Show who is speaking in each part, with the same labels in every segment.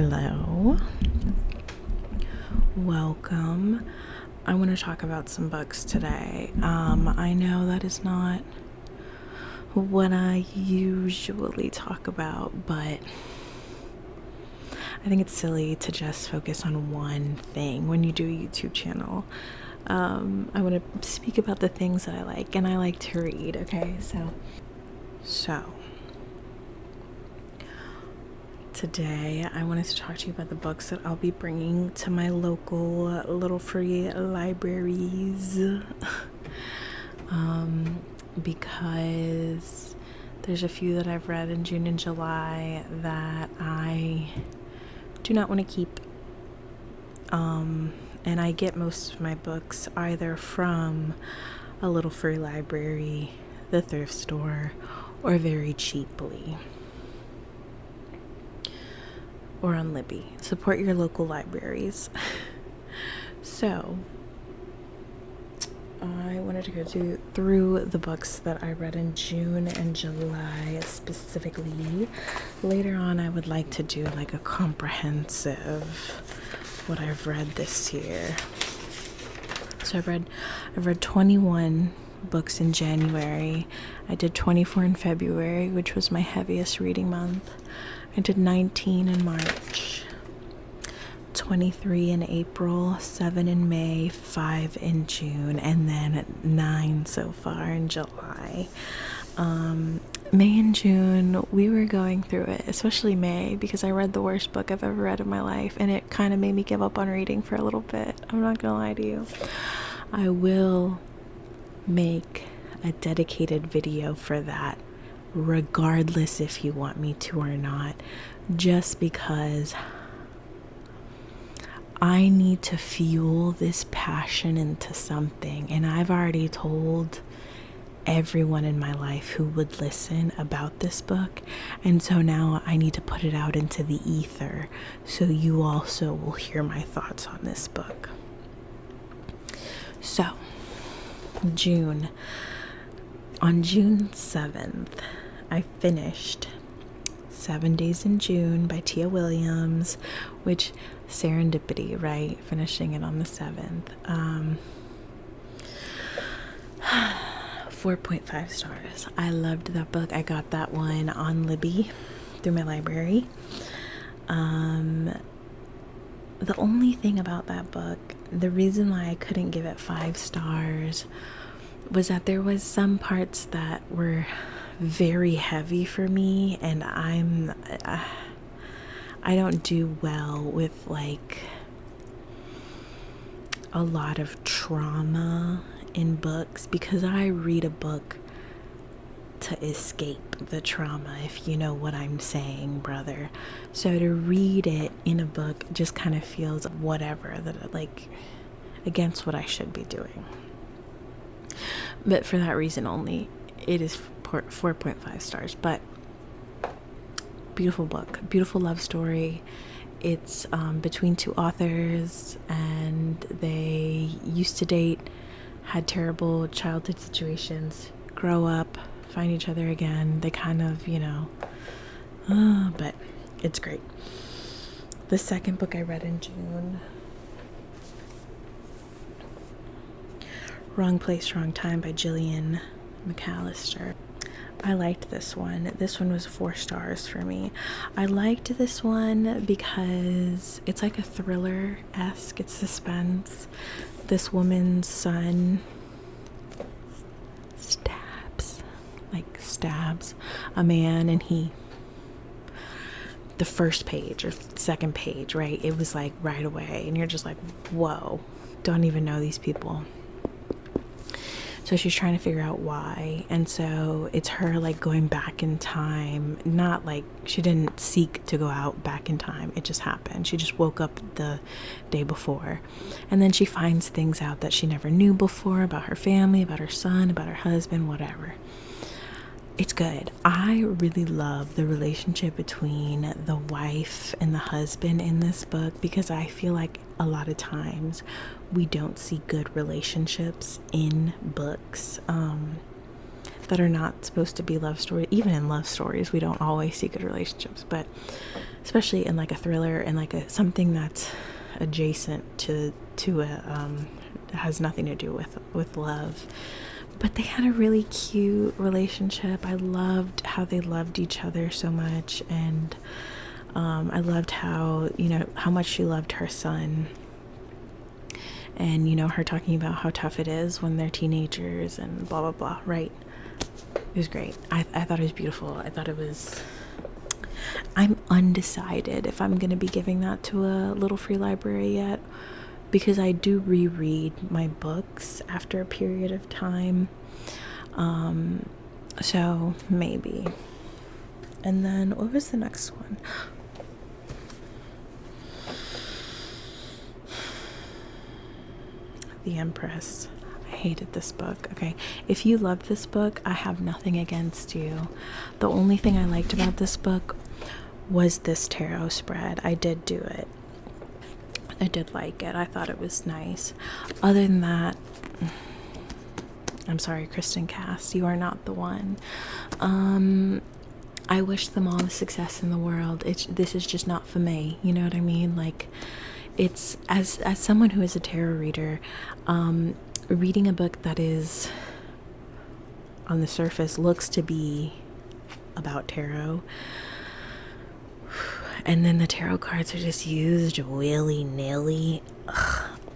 Speaker 1: Hello. Welcome. I want to talk about some books today. I know that is not what I usually talk about, but I think it's silly to just focus on one thing when you do a YouTube channel. I want to speak about the things that I like, and I like to read, okay? So today I wanted to talk to you about the books that I'll be bringing to my local little free libraries because there's a few that I've read in June and July that I do not want to keep, and I get most of my books either from a little free library, the thrift store, or very cheaply, or on Libby. Support your local libraries. So I wanted to go through the books that I read in June and July specifically. Later on, I would like to do like a comprehensive what I've read this year. So I've read 21 books in January. I did 24 in February, which was my heaviest reading month. I did 19 in March, 23 in April, 7 in May, 5 in June, and then 9 so far in July. May and June, we were going through it, especially May, because I read the worst book I've ever read in my life, and it kind of made me give up on reading for a little bit. I'm not gonna lie to you. I will make a dedicated video for that, regardless if you want me to or not, just because I need to fuel this passion into something. And I've already told everyone in my life who would listen about this book, and so now I need to put it out into the ether so you also will hear my thoughts on this book. So June. On June 7th, I finished 7 Days in June by Tia Williams, which serendipity, right? Finishing it on the 7th. 4.5 stars. I loved that book. I got that one on Libby through my library. The only thing about that book, the reason why I couldn't give it 5 stars was that there was some parts that were very heavy for me, and I don't do well with like a lot of trauma in books, because I read a book to escape the trauma, if you know what I'm saying, brother. So to read it in a book just kind of feels whatever, that like against what I should be doing. But for that reason only, it is 4.5 stars. But beautiful book, beautiful love story. It's between two authors, and they used to date, had terrible childhood situations, grow up, find each other again. They kind of, but it's great. The second book I read in June, Wrong Place, Wrong Time by Gillian McAllister. I liked this one. This one was 4 stars for me. I liked this one because it's like a thriller-esque. It's suspense. This woman's son stabs a man, and the first page or second page, right? It was like right away, and you're just like, whoa, don't even know these people. So she's trying to figure out why. And so it's her like going back in time, not like she didn't seek to go out back in time. It just happened. She just woke up the day before. And then she finds things out that she never knew before about her family, about her son, about her husband, whatever. It's good. I really love the relationship between the wife and the husband in this book, because I feel like a lot of times we don't see good relationships in books. that are not supposed to be love stories. Even in love stories, we don't always see good relationships, but especially in like a thriller and like something that's adjacent to has nothing to do with love. But they had a really cute relationship. I loved how they loved each other so much, and I loved how, you know, how much she loved her son, and, you know, her talking about how tough it is when they're teenagers and blah blah blah. Right? It was great. I thought it was beautiful. I thought it was. I'm undecided if I'm gonna be giving that to a little free library yet, because I do reread my books after a period of time. So maybe. And then what was the next one? The Empress. I hated this book. Okay, if you love this book, I have nothing against you. The only thing I liked about this book was this tarot spread. I did do it. I did like it. I thought it was nice. Other than that, I'm sorry, Kristen Cass, you are not the one. I wish them all the success in the world. This is just not for me. You know what I mean? Like, it's as someone who is a tarot reader, reading a book that is on the surface looks to be about tarot, and then the tarot cards are just used willy-nilly.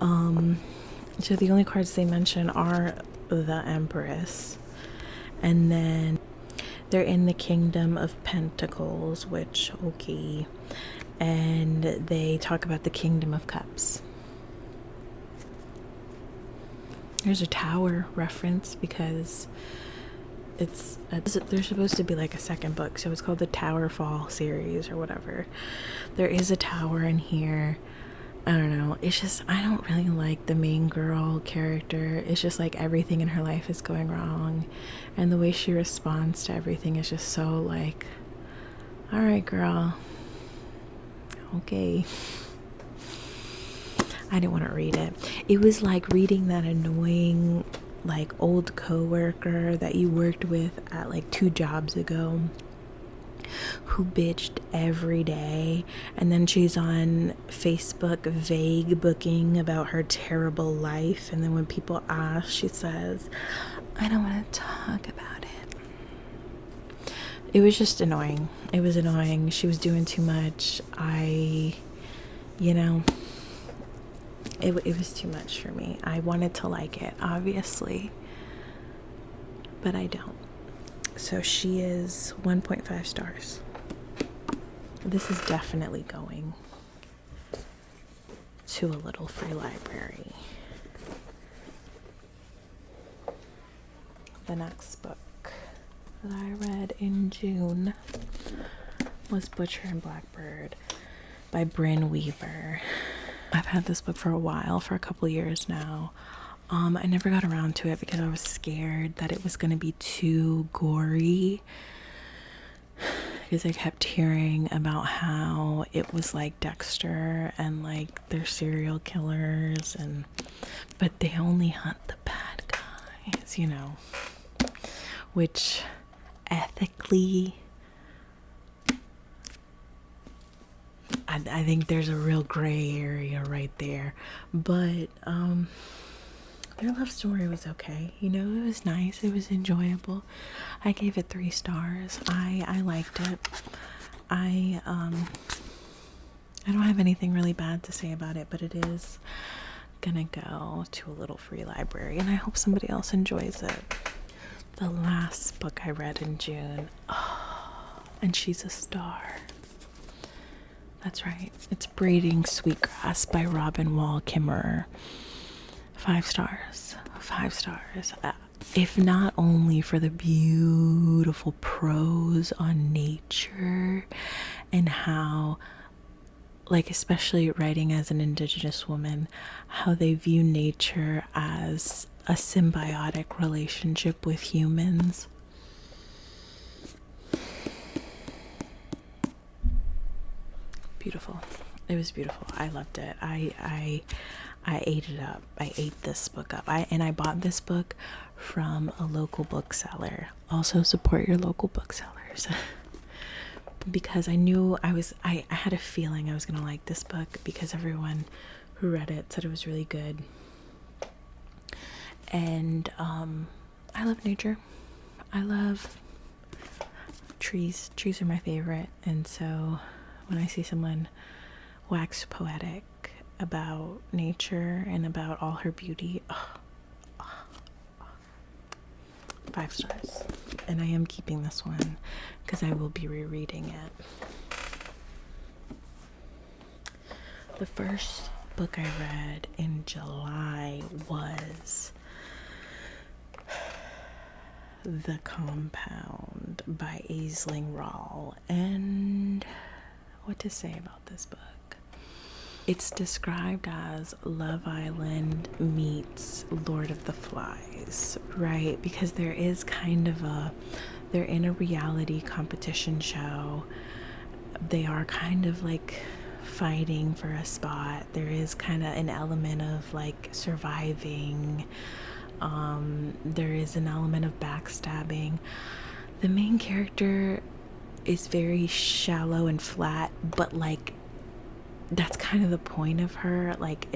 Speaker 1: So the only cards they mention are the Empress, and then they're in the Kingdom of Pentacles, which, okay, and they talk about the Kingdom of Cups. There's a tower reference because there's supposed to be like a second book, so it's called the Tower Fall series or whatever. There is a tower in here. I don't know. It's just, I don't really like the main girl character. It's just like everything in her life is going wrong, and the way she responds to everything is just so like, all right, girl. Okay. I didn't want to read it. It was like reading that annoying like old coworker that you worked with at like 2 jobs ago, who bitched every day, and then she's on Facebook vague booking about her terrible life, and then when people ask, she says, I don't want to talk about it. It was just annoying. It was annoying. She was doing too much. It was too much for me. I wanted to like it, obviously, but I don't. So she is 1.5 stars. This is definitely going to a little free library. The next book that I read in June was Butcher and Blackbird by Brynne Weaver. I've had this book for a while, for a couple years now. I never got around to it because I was scared that it was going to be too gory, because I kept hearing about how it was like Dexter and like they're serial killers, but they only hunt the bad guys, you know, which ethically, I think there's a real gray area right there. But their love story was okay. You know, it was nice. It was enjoyable. I gave it 3 stars. I liked it. I don't have anything really bad to say about it, but it is gonna go to a little free library, and I hope somebody else enjoys it. The last book I read in June, and she's a star. That's right. It's Braiding Sweetgrass by Robin Wall Kimmerer. 5 stars. 5 stars. If not only for the beautiful prose on nature and how, like, especially writing as an Indigenous woman, how they view nature as a symbiotic relationship with humans. Beautiful. It was beautiful. I loved it. I ate it up. I ate this book up. I bought this book from a local bookseller. Also support your local booksellers. Because I knew I had a feeling I was gonna like this book because everyone who read it said it was really good. And I love nature. I love trees. Trees are my favorite. And so when I see someone wax poetic about nature and about all her beauty, 5 stars. And I am keeping this one because I will be rereading it. The first book I read in July was The Compound by Aisling Rahl. And what to say about this book? It's described as Love Island meets Lord of the Flies, right? Because there is kind of they're in a reality competition show. They are kind of like fighting for a spot. There is kind of an element of like surviving. There is an element of backstabbing. The main character is very shallow and flat, but like that's kind of the point of her. Like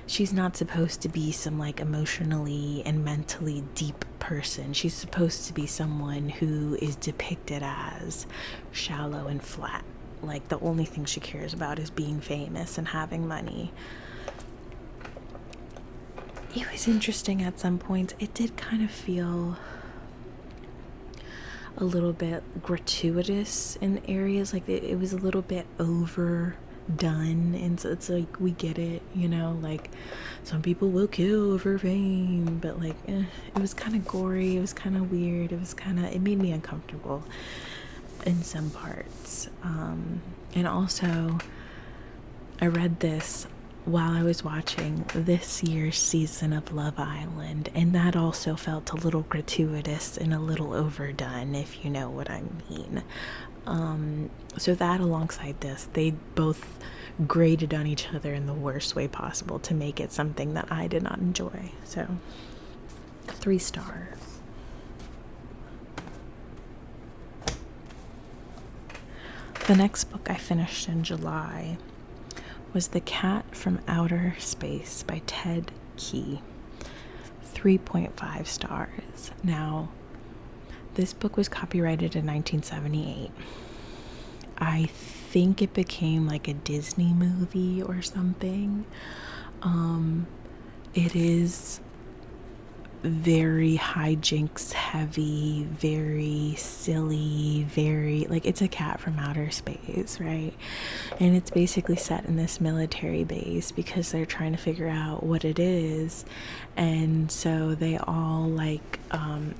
Speaker 1: she's not supposed to be some like emotionally and mentally deep person. She's supposed to be someone who is depicted as shallow and flat. Like the only thing she cares about is being famous and having money. It was interesting at some points. It did kind of feel a little bit gratuitous in areas. Like it was a little bit overdone, and so it's like, we get it, you know, like some people will kill for fame, but like it was kind of gory, it was kind of weird, it made me uncomfortable in some parts. And also I read this while I was watching this year's season of Love Island, and that also felt a little gratuitous and a little overdone, if you know what I mean. So that alongside this, they both graded on each other in the worst way possible to make it something that I did not enjoy. So 3 stars. The next book I finished in July was The Cat from Outer Space by Ted Key. 3.5 stars. Now, this book was copyrighted in 1978. I think it became like a Disney movie or something. It is very hijinks heavy, very silly, very like, it's a cat from outer space, right? And it's basically set in this military base because they're trying to figure out what it is. And so they all like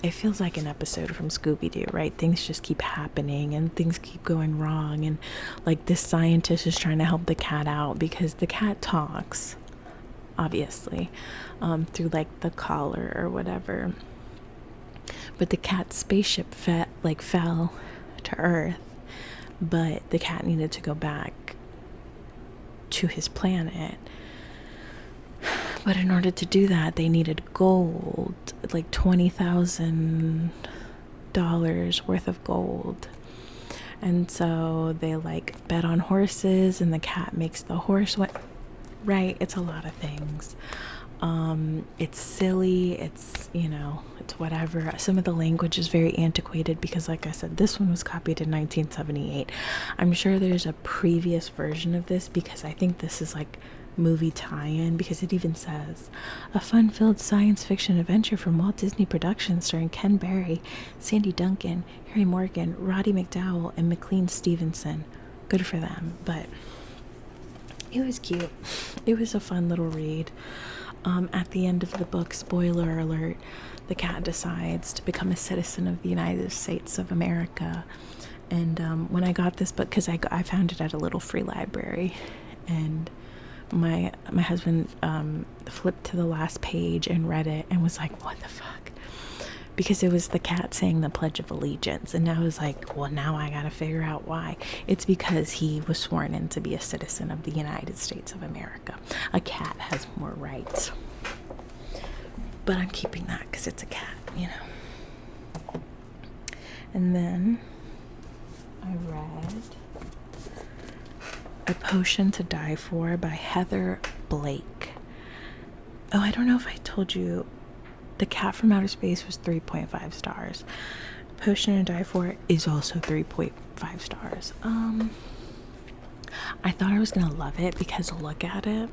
Speaker 1: it feels like an episode from Scooby-Doo, right? Things just keep happening and things keep going wrong, and like this scientist is trying to help the cat out because the cat talks, obviously, through like the collar or whatever. But the cat's spaceship fell to Earth, but the cat needed to go back to his planet. But in order to do that, they needed gold, like $20,000 worth of gold. And so they like bet on horses, and the cat makes the horse win. Right, it's a lot of things. It's silly, it's, you know, it's whatever. Some of the language is very antiquated because, like I said, this one was copied in 1978. I'm sure there's a previous version of this because I think this is like movie tie-in, because it even says a fun-filled science fiction adventure from Walt Disney Productions starring Ken Berry, Sandy Duncan, Harry Morgan, Roddy McDowell, and McLean Stevenson. Good for them. But it was cute. It was a fun little read. At the end of the book, spoiler alert, the cat decides to become a citizen of the United States of America. And when I got this book, because I found it at a little free library, and my husband flipped to the last page and read it and was like, what the fuck? because it was the cat saying the Pledge of Allegiance. And I was like, well, now I gotta figure out why. It's because he was sworn in to be a citizen of the United States of America. A cat has more rights. But I'm keeping that because it's a cat, you know. And then I read A Potion to Die For by Heather Blake. Oh, I don't know if I told you, The Cat from Outer Space was 3.5 stars. Potion to Die For is also 3.5 stars. I thought I was gonna love it because look at it.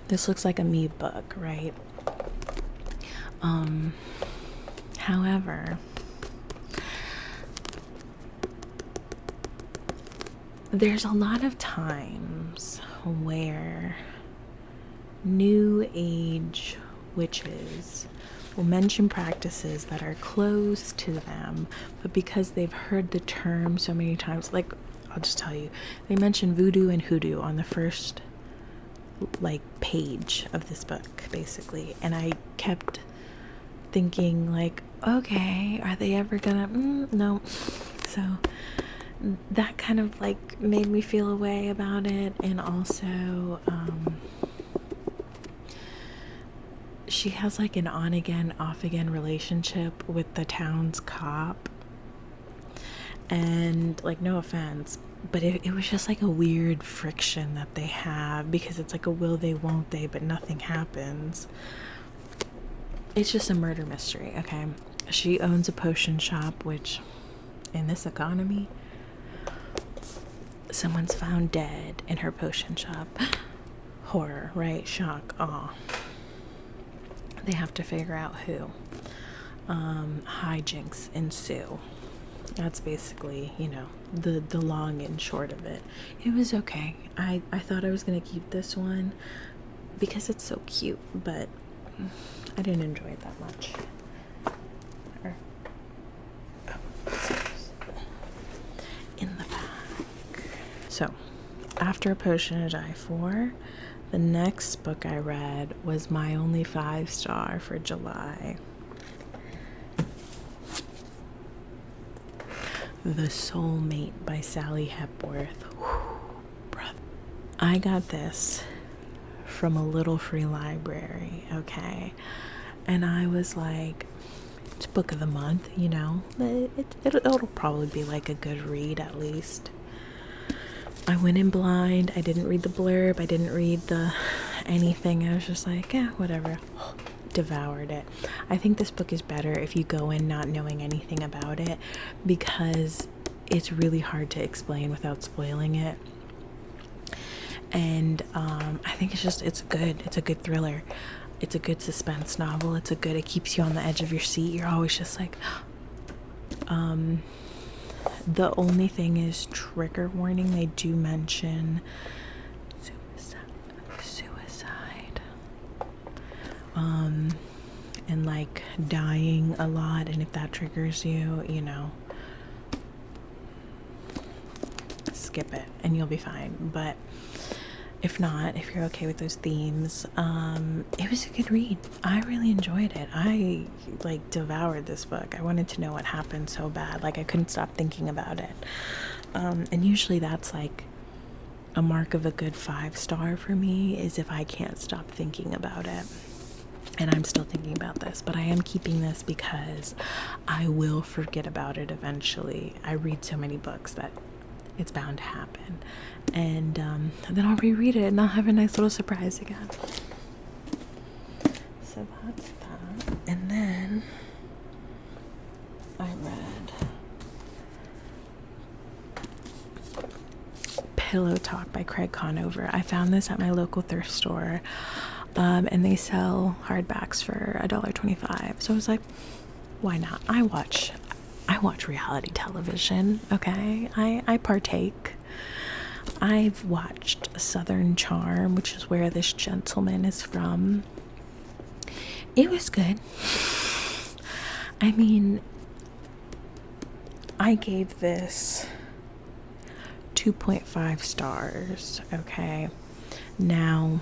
Speaker 1: This looks like a me book, right? However, there's a lot of times where New Age witches will mention practices that are close to them, but because they've heard the term so many times, like, I'll just tell you, they mention voodoo and hoodoo on the first like page of this book, basically, and I kept thinking like, okay, are they ever gonna no. So that kind of like made me feel a way about it. And also she has like an on again off again relationship with the town's cop, and like, no offense, but it was just like a weird friction that they have, because it's like a will they won't they, but nothing happens. It's just a murder mystery. Okay, she owns a potion shop, which in this economy, someone's found dead in her potion shop. Horror, right? Shock. Aw. They have to figure out who. Hijinks ensue. That's basically, you know, the long and short of it. It was okay. I thought I was gonna keep this one because it's so cute, but I didn't enjoy it that much. In the back. So, after A Potion to Die For, the next book I read was my only 5-star for July. The Soulmate by Sally Hepworth. Brother. I got this from a little free library, okay? And I was like, it's book of the month, you know? It'll probably be like a good read at least. I went in blind. I didn't read the blurb. I didn't read the anything. I was just like, yeah, whatever. Devoured it. I think this book is better if you go in not knowing anything about it, because it's really hard to explain without spoiling it. And I think it's a good thriller. It's a good suspense novel. It keeps you on the edge of your seat. You're always just like, the only thing is, trigger warning, they do mention suicide. And like dying a lot, and if that triggers you, you know, skip it and you'll be fine. But if not, if you're okay with those themes, it was a good read. I really enjoyed it. I like devoured this book. I wanted to know what happened so bad. Like, I couldn't stop thinking about it. And usually that's like a mark of a good 5-star for me, is if I can't stop thinking about it. And I'm still thinking about this, but I am keeping this because I will forget about it eventually. I read so many books that it's bound to happen. And then I'll reread it and I'll have a nice little surprise again. So that's that. And then I read Pillow Talk by Craig Conover. I found this at my local thrift store. And they sell hardbacks for $1.25. So I was like, why not? I watch reality television, okay? I partake. I've watched Southern Charm, which is where this gentleman is from. It was good. I mean, I gave this 2.5 stars, okay? Now,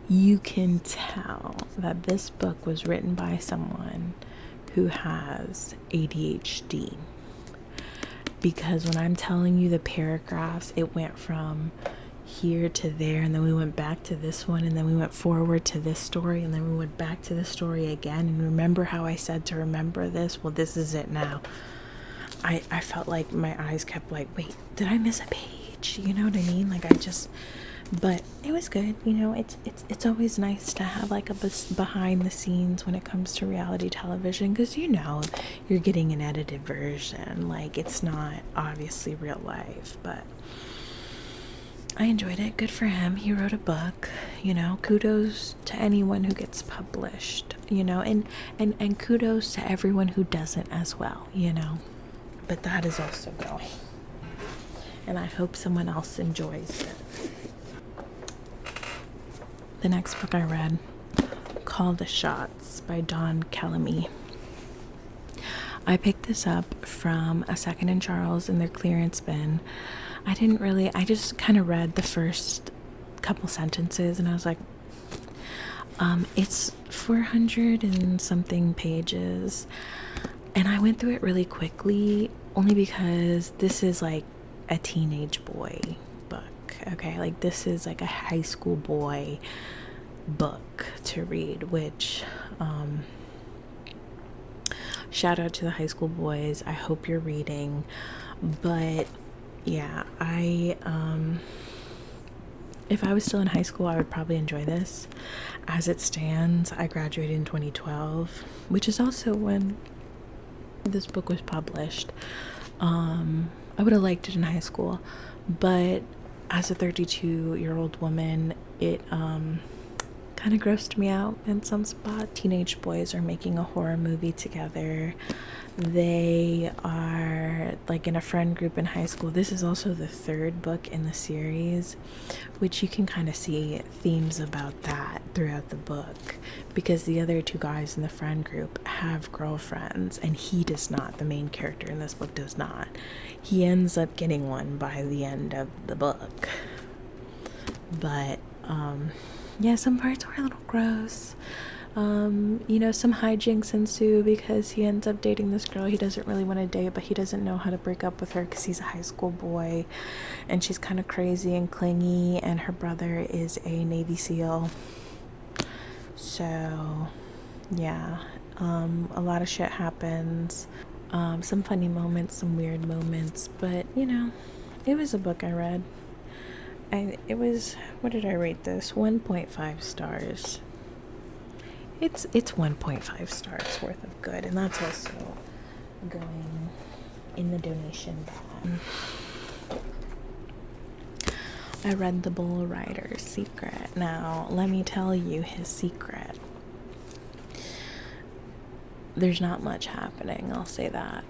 Speaker 1: you can tell that this book was written by someone who has ADHD. Because when I'm telling you the paragraphs, it went from here to there, and then we went back to this one, and then we went forward to this story, and then we went back to this story again. And remember how I said to remember this? Well, this is it now. I felt like my eyes kept like, wait, did I miss a page? You know what I mean? Like but it was good. You know, it's always nice to have like a behind the scenes when it comes to reality television, because you know you're getting an edited version. Like, it's not obviously real life, but I enjoyed it. Good for him. He wrote a book. You know, kudos to anyone who gets published, you know, and kudos to everyone who doesn't as well, you know. But that is also going. And I hope someone else enjoys it. The next book I read, Call the Shots by Dawn Kellamy. I picked this up from a Second and Charles in their clearance bin. I just kind of read the first couple sentences and I was like, it's 400 and something pages. And I went through it really quickly, only because this is like a teenage boy book. Okay, like this is like a high school boy book to read, which shout out to the high school boys. I hope you're reading. But yeah, if I was still in high school, I would probably enjoy this. As it stands, I graduated in 2012, which is also when this book was published. I would have liked it in high school, but as a 32-year-old woman, it kind of grossed me out in some spot. Teenage boys are making a horror movie together. They are like in a friend group in high school. This is also the third book in the series, which you can kind of see themes about that throughout the book, because the other two guys in the friend group have girlfriends and he does not. The main character in this book does not. He ends up getting one by the end of the book. But yeah, some parts were a little gross. You know, some hijinks ensue because he ends up dating this girl he doesn't really want to date, but he doesn't know how to break up with her because he's a high school boy and she's kind of crazy and clingy, and her brother is a Navy SEAL. So yeah, a lot of shit happens. Some funny moments, some weird moments, but you know, it was a book I read. It was, what did I rate this? 1.5 stars. It's 1.5 stars worth of good, and that's also going in the donation bag. I read The Bull Rider's Secret. Now, let me tell you his secret. There's not much happening, I'll say that.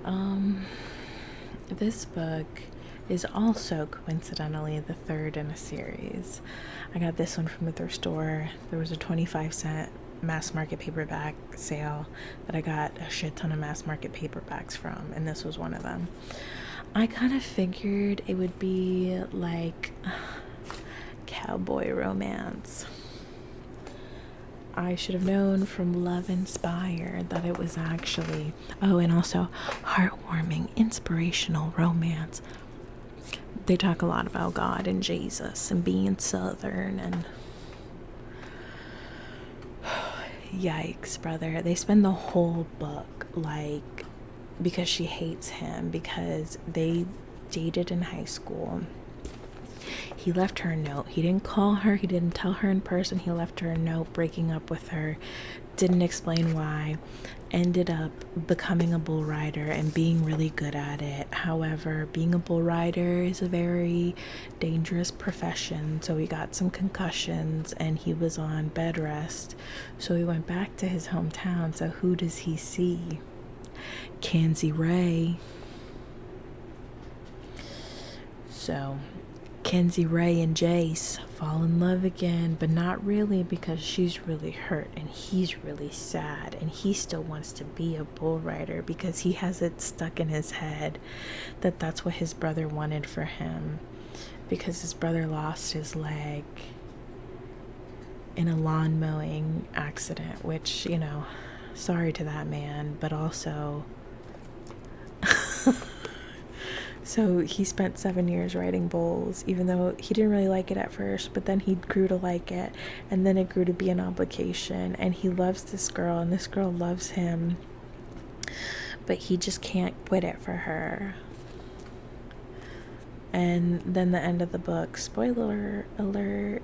Speaker 1: This book is also coincidentally the third in a series. I got this one from the thrift store. There was a 25-cent mass market paperback sale that I got a shit ton of mass market paperbacks from, and this was one of them. I kind of figured it would be like cowboy romance. I should have known from Love Inspired that it was actually, and also heartwarming, inspirational romance. They talk a lot about God and Jesus and being Southern, and yikes, brother. They spend the whole book like, because she hates him because they dated in high school. He left her a note. He didn't call her. He didn't tell her in person. He left her a note breaking up with her. Didn't explain why. Ended up becoming a bull rider and being really good at it. However, being a bull rider is a very dangerous profession. So he got some concussions and he was on bed rest. So he went back to his hometown. So who does he see? Kenzie Ray. So Kenzie Ray and Jace fall in love again, but not really, because she's really hurt and he's really sad, and he still wants to be a bull rider because he has it stuck in his head that that's what his brother wanted for him, because his brother lost his leg in a lawn mowing accident, which, you know, sorry to that man, but also so he spent 7 years riding bulls, even though he didn't really like it at first, but then he grew to like it, and then it grew to be an obligation, and he loves this girl, and this girl loves him, but he just can't quit it for her. And then the end of the book, spoiler alert,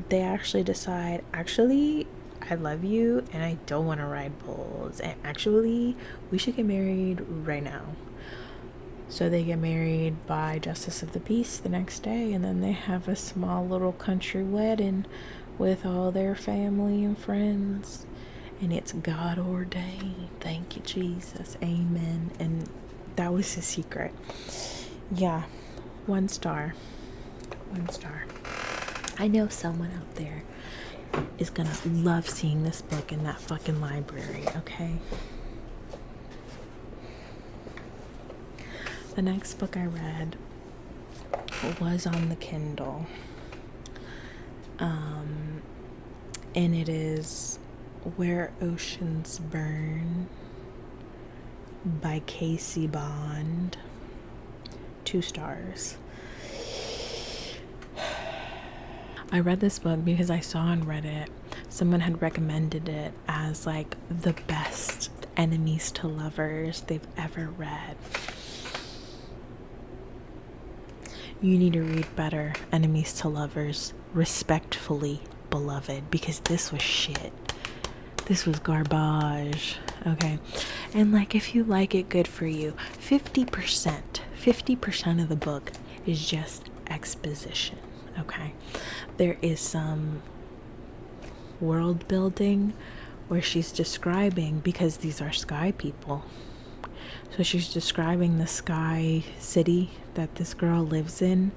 Speaker 1: they actually decide, actually, I love you and I don't want to ride bulls, and actually we should get married right now. So they get married by justice of the peace the next day, and then they have a small little country wedding with all their family and friends, and it's God ordained. Thank you, Jesus. Amen. And that was his secret. Yeah, 1 star. 1 star. I know someone out there is gonna love seeing this book in that fucking library, okay? The next book I read was on the Kindle. And it is Where Oceans Burn by Casey Bond. 2 stars. I read this book because I saw on Reddit someone had recommended it as like the best enemies to lovers they've ever read. You need to read better enemies to lovers, respectfully, beloved, because this was shit. This was garbage. Okay. And like, if you like it, good for you. 50% of the book is just exposition. Okay. There is some world building where she's describing, because these are sky people, so she's describing the sky city that this girl lives in,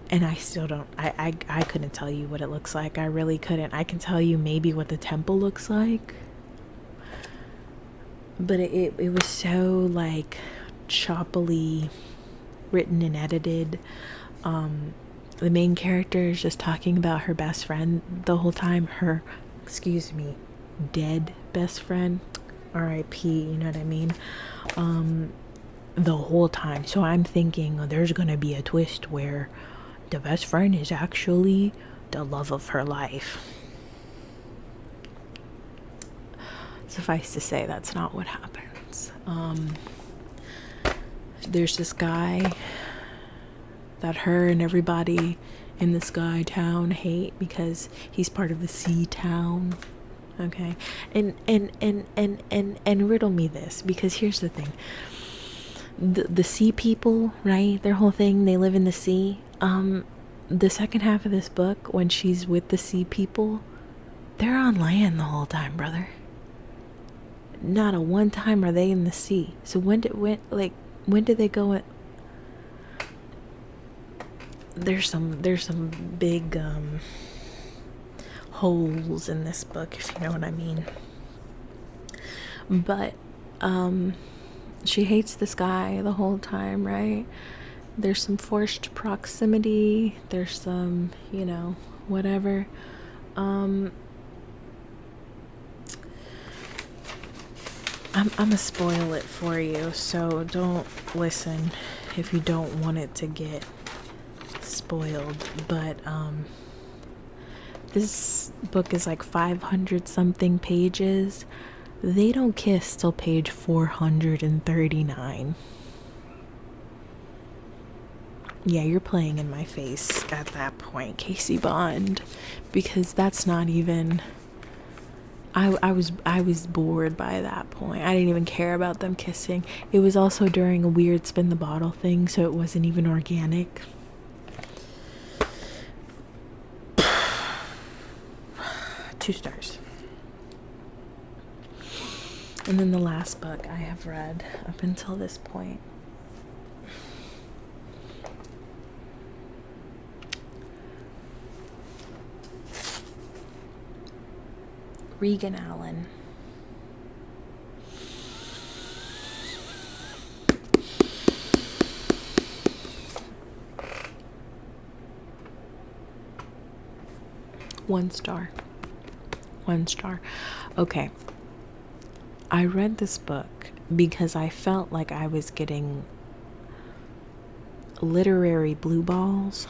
Speaker 1: and I still don't, I couldn't tell you what it looks like. I really couldn't. I can tell you maybe what the temple looks like, but it was so like choppily written and edited. The main character is just talking about her best friend the whole time. Her, dead best friend, R.I.P., you know what I mean? The whole time. So I'm thinking, oh, there's gonna be a twist where the best friend is actually the love of her life. Suffice to say, that's not what happens. There's this guy that her and everybody in the sky town hate because he's part of the sea town. Okay. And riddle me this, because here's the thing. The sea people, right? Their whole thing, they live in the sea. The second half of this book, when she's with the sea people, they're on land the whole time, brother. Not a one time are they in the sea. So when did they go in? There's some big holes in this book, if you know what I mean. But she hates this guy the whole time, right? There's some forced proximity, there's some, whatever. I'm gonna spoil it for you, so don't listen if you don't want it to get spoiled. But this book is like 500 something pages. They don't kiss till page 439. Yeah, you're playing in my face at that point, Casey Bond, because that's not even, I was bored by that point. I didn't even care about them kissing. It was also during a weird spin the bottle thing, so it wasn't even organic. Two stars. And then the last book I have read up until this point, Regan Allen. 1 star. 1 star. Okay. I read this book because I felt like I was getting literary blue balls.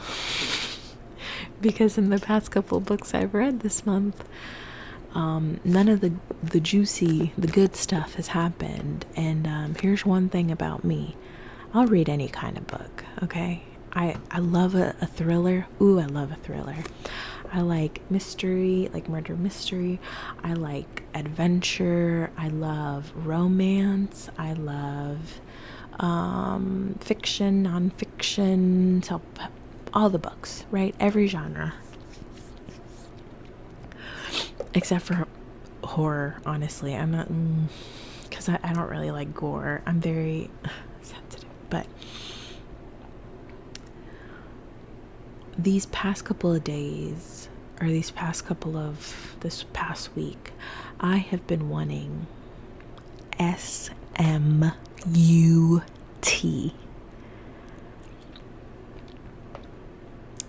Speaker 1: Because in the past couple books I've read this month, none of the juicy, the good stuff has happened. And here's one thing about me. I'll read any kind of book, okay? I love a thriller. Ooh, I love a thriller. I like mystery, like murder mystery. I like adventure. I love romance. I love fiction, nonfiction, all the books, right? Every genre. Except for horror, honestly. I'm not, because I don't really like gore. I'm very sensitive. But these past couple of days, or this past week, I have been wanting SMUT.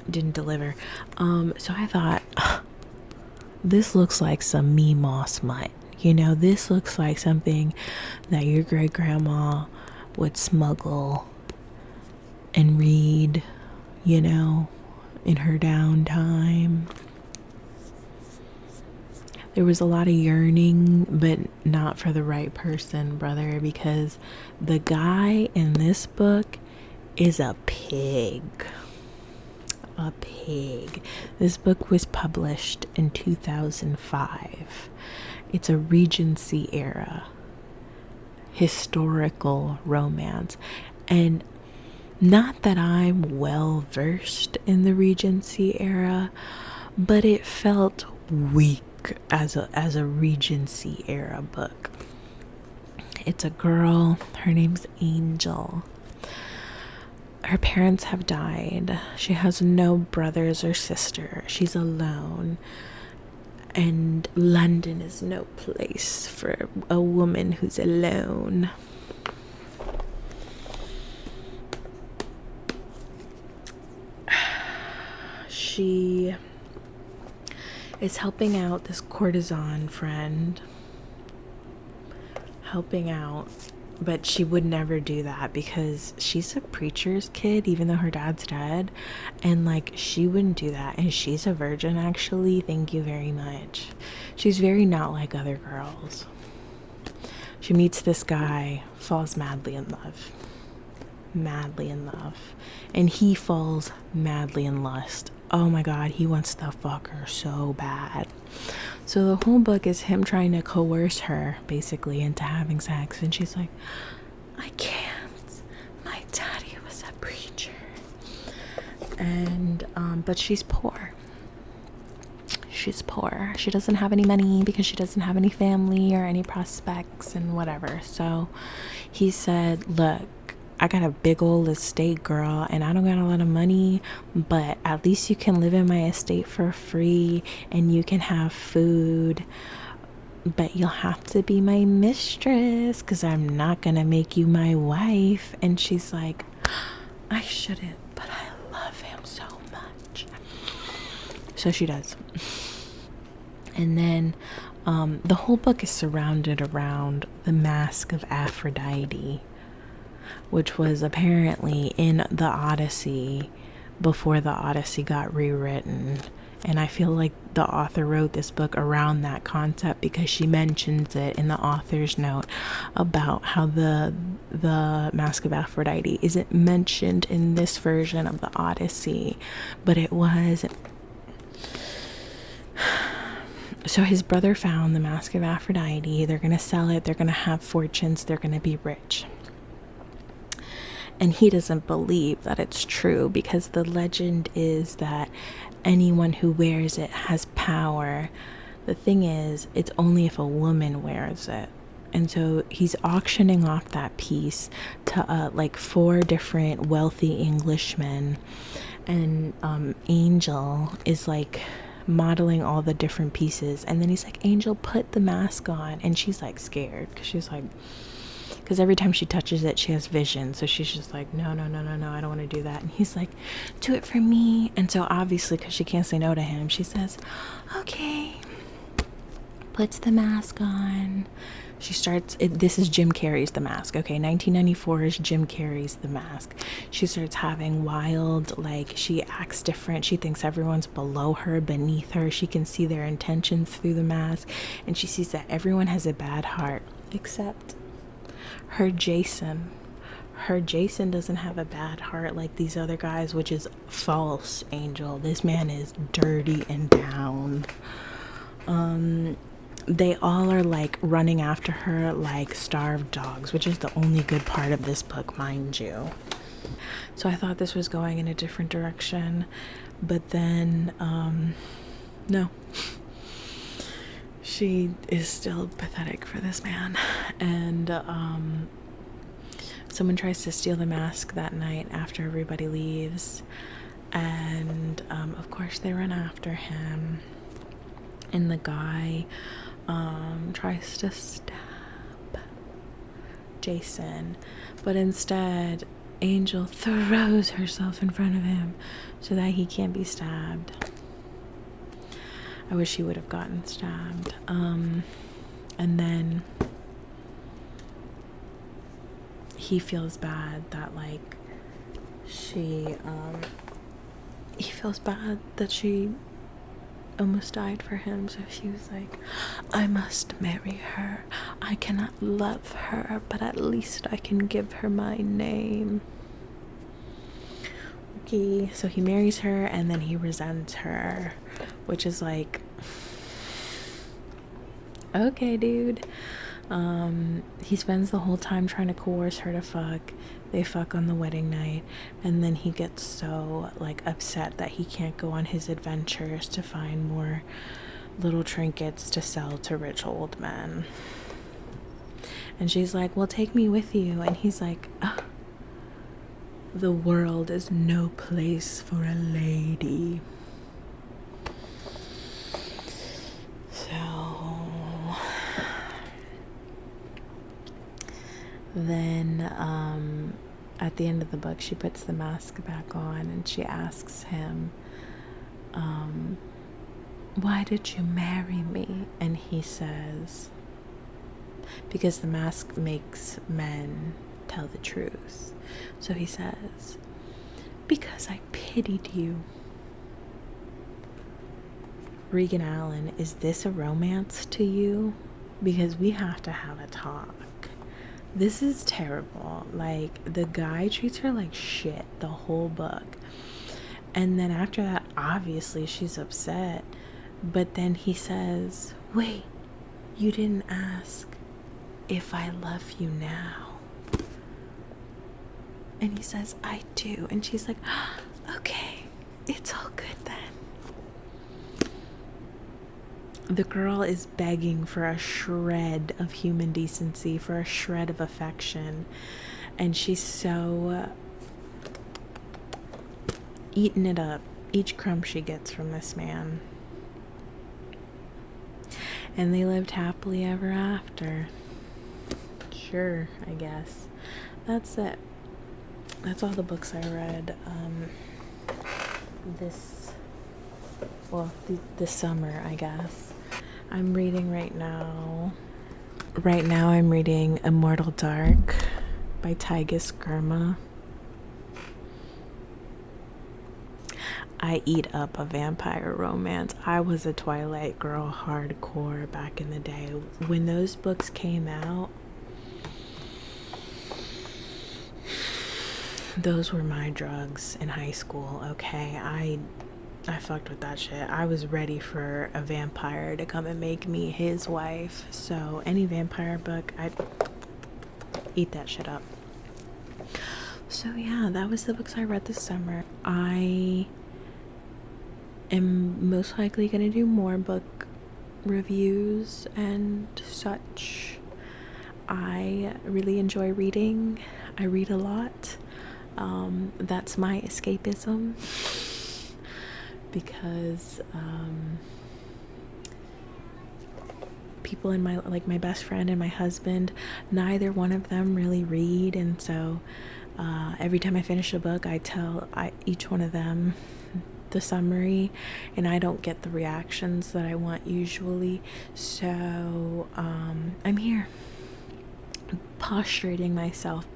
Speaker 1: Didn't deliver. So I thought, this looks like some Meemaw smut. You know, this looks like something that your great grandma would smuggle and read, you know, in her downtime. There was a lot of yearning, but not for the right person, brother, because the guy in this book is a pig. A pig. This book was published in 2005. It's a Regency era historical romance. And not that I'm well versed in the Regency era, but it felt weak as a Regency era book. It's a girl, her name's Angel. Her parents have died. She has no brothers or sister. She's alone. And London is no place for a woman who's alone. She is helping out this courtesan friend. Helping out. But she would never do that because she's a preacher's kid, even though her dad's dead. And like, she wouldn't do that. And she's a virgin, actually. Thank you very much. She's very not like other girls. She meets this guy, falls madly in love. Madly in love. And he falls madly in lust. Oh my God, he wants to fuck her so bad. So the whole book is him trying to coerce her, basically, into having sex. And she's like, I can't. My daddy was a preacher. And, but she's poor. She's poor. She doesn't have any money because she doesn't have any family or any prospects and whatever. So he said, look, I got a big old estate, girl, and I don't got a lot of money, but at least you can live in my estate for free and you can have food, but you'll have to be my mistress because I'm not gonna make you my wife. And she's like, I shouldn't, but I love him so much. So she does. And then the whole book is surrounded around the Mask of Aphrodite, which was apparently in the Odyssey before the Odyssey got rewritten. And I feel like the author wrote this book around that concept because she mentions it in the author's note about how the Mask of Aphrodite isn't mentioned in this version of the Odyssey, but it was. So his brother found the Mask of Aphrodite. They're going to sell it. They're going to have fortunes. They're going to be rich. And he doesn't believe that it's true because the legend is that anyone who wears it has power. The thing is, it's only if a woman wears it. And so he's auctioning off that piece to like 4 different wealthy Englishmen. And Angel is like modeling all the different because every time she touches it, she has vision. So she's just like, no, no, no, no, no, I don't want to do that. And he's like, do it for me. And so obviously, because she can't say no to him, she says, okay. Puts the mask on. She starts, this is Jim Carrey's The Mask. Okay, 1994 is Jim Carrey's The Mask. She starts having wild, like, she acts different. She thinks everyone's below her, beneath her. She can see their intentions through the mask. And she sees that everyone has a bad heart, except her Jason. Her Jason doesn't have a bad heart like these other guys, which is false, Angel. This man is dirty and down. They all are like running after her like starved dogs, which is the only good part of this book, mind you. So I thought this was going in a different direction, but then no, she is still pathetic for this man. And someone tries to steal the mask that night after everybody leaves, and of course they run after him, and the guy tries to stab Jason, but instead Angel throws herself in front of him so that he can't be stabbed. I wish he would have gotten stabbed. And then he feels bad that like he feels bad that she almost died for him, so she was like, I must marry her. I cannot love her, but at least I can give her my name. Okay, so he marries her and then he resents her, which is like, okay, dude. He spends the whole time trying to coerce her to fuck. They fuck on the wedding night, and then he gets so like upset that he can't go on his adventures to find more little trinkets to sell to rich old men. And she's like, well, take me with you. And he's like, the world is no place for a lady. So then at the end of the book, she puts the mask back on and she asks him, why did you marry me? And he says, because the mask makes men tell the truth. So he says, because I pitied you. Regan Allen, is this a romance to you? Because we have to have a talk. This is terrible. Like, the guy treats her like shit the whole book. And then after that, obviously she's upset. But then he says, wait, you didn't ask if I love you now. And he says, I do. And she's like, okay, it's all good then. The girl is begging for a shred of human decency, for a shred of affection. And she's so eating it up, each crumb she gets from this man. And they lived happily ever after. Sure, I guess. That's it. That's all the books I read this summer, I guess. I'm reading right now. Right now I'm reading Immortal Dark by Tigis Gurma. I eat up a vampire romance. I was a Twilight girl hardcore back in the day. When those books came out, those were my drugs in high school, okay? I fucked with that shit. I was ready for a vampire to come and make me his wife. So any vampire book, I'd eat that shit up. So yeah, that was the books I read this summer. I am most likely going to do more book reviews and such. I really enjoy reading. I read a lot. That's my escapism. Because people in my, like my best friend and my husband, neither one of them really read, and so every time I finish a book, I tell each one of them the summary, and I don't get the reactions that I want usually. So I'm here posturating myself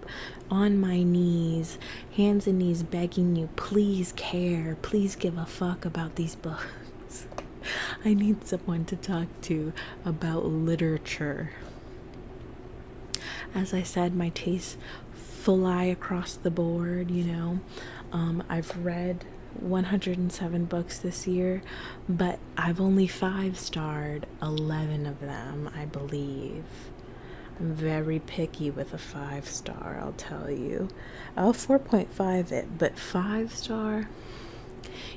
Speaker 1: on my knees, hands and knees, begging you, please care, please give a fuck about these books. I need someone to talk to about literature. As I said, my tastes fly across the board, you know. I've read 107 books this year, but I've only 5-starred 11 of them, I believe. I'm very picky with a 5-star, I'll tell you. I'll 4.5 it, but 5-star,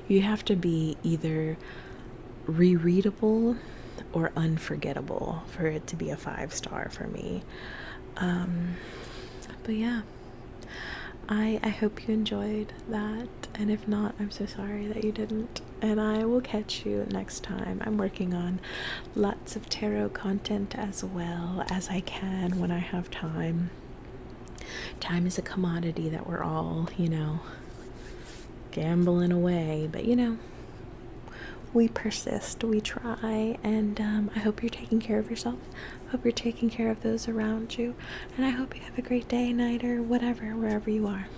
Speaker 1: you have to be either rereadable or unforgettable for it to be a 5-star for me. But yeah, I hope you enjoyed that, and if not, I'm so sorry that you didn't, and I will catch you next time. I'm working on lots of tarot content as well as I can when I have time. Time is a commodity that we're all, you know, gambling away, but you know, we persist, we try, and I hope you're taking care of yourself. Hope you're taking care of those around you, and I hope you have a great day, night, or whatever, wherever you are.